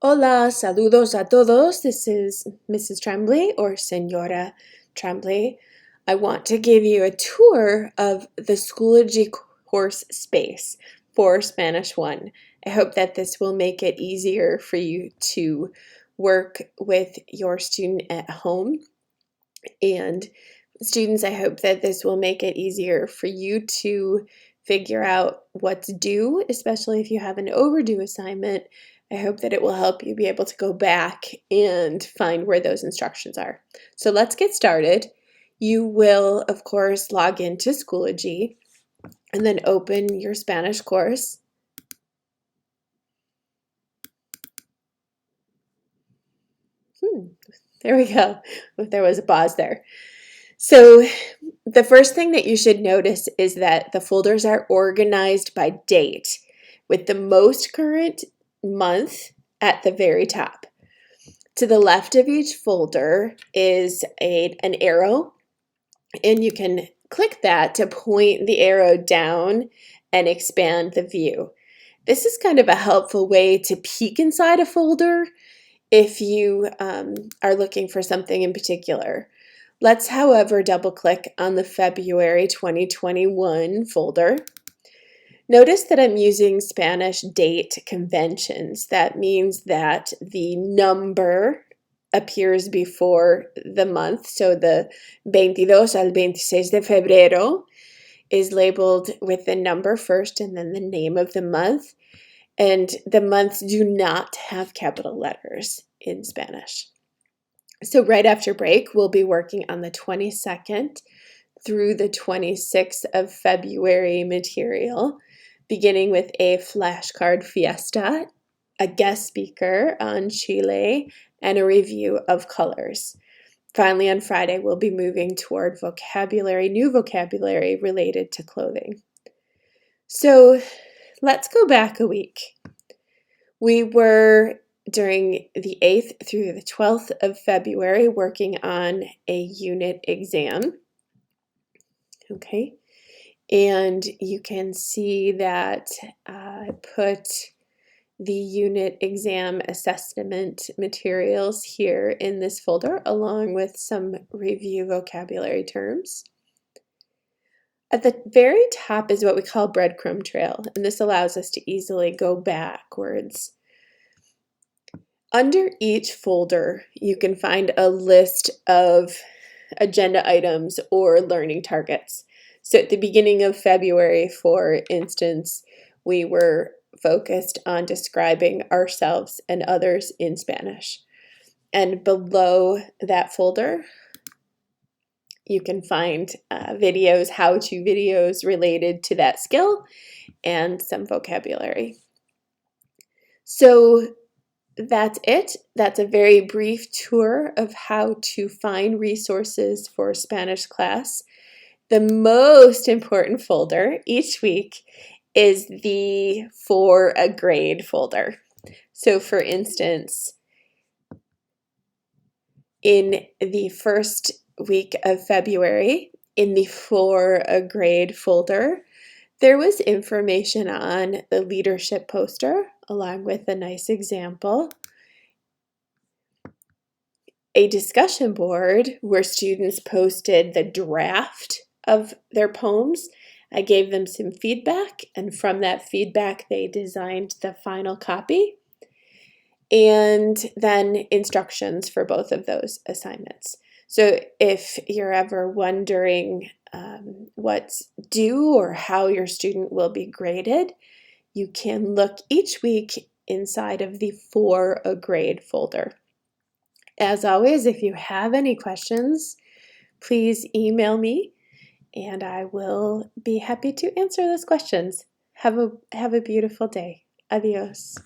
Hola, saludos a todos. This is Mrs. Trembley or Señora Trembley. I want to give you a tour of the Schoology course space for Spanish 1. I hope that this will make it easier for you to work with your student at home. And students, I hope that this will make it easier for you to figure out what's due, especially if you have an overdue assignment. I hope that it will help you be able to go back and find where those instructions are. So let's get started. You will, of course, log into Schoology and then open your Spanish course. There we go. There was a pause there. So the first thing that you should notice is that the folders are organized by date, with the most current month at the very top. To the left of each folder is an arrow, and you can click that to point the arrow down and expand the view. This is kind of a helpful way to peek inside a folder if you are looking for something in particular. Let's, however, double-click on the February 2021 folder. Notice that I'm using Spanish date conventions. That means that the number appears before the month. So the 22 al 26 de febrero is labeled with the number first and then the name of the month. And the months do not have capital letters in Spanish. So right after break, we'll be working on the 22nd through the 26th of February material, beginning with a flashcard fiesta, a guest speaker on Chile, and a review of colors. Finally, on Friday, we'll be moving toward new vocabulary related to clothing. So let's go back a week. We were, during the 8th through the 12th of February, working on a unit exam. Okay, and you can see that I put the unit exam assessment materials here in this folder, along with some review vocabulary terms. At the very top is what we call breadcrumb trail, and this allows us to easily go backwards. Under each folder, you can find a list of agenda items or learning targets. So at the beginning of February, for instance, we were focused on describing ourselves and others in Spanish. And below that folder, you can find videos, how-to videos related to that skill and some vocabulary. So that's it. That's a very brief tour of how to find resources for Spanish class. The most important folder each week is the For a Grade folder. So for instance, in the first week of February, in the For a Grade folder, there was information on the leadership poster, along with a nice example, a discussion board where students posted the draft of their poems. I gave them some feedback, and from that feedback, they designed the final copy, and then instructions for both of those assignments. So if you're ever wondering what's due or how your student will be graded, you can look each week inside of the For a Grade folder. As always, if you have any questions, please email me and I will be happy to answer those questions. Have a beautiful day. Adios.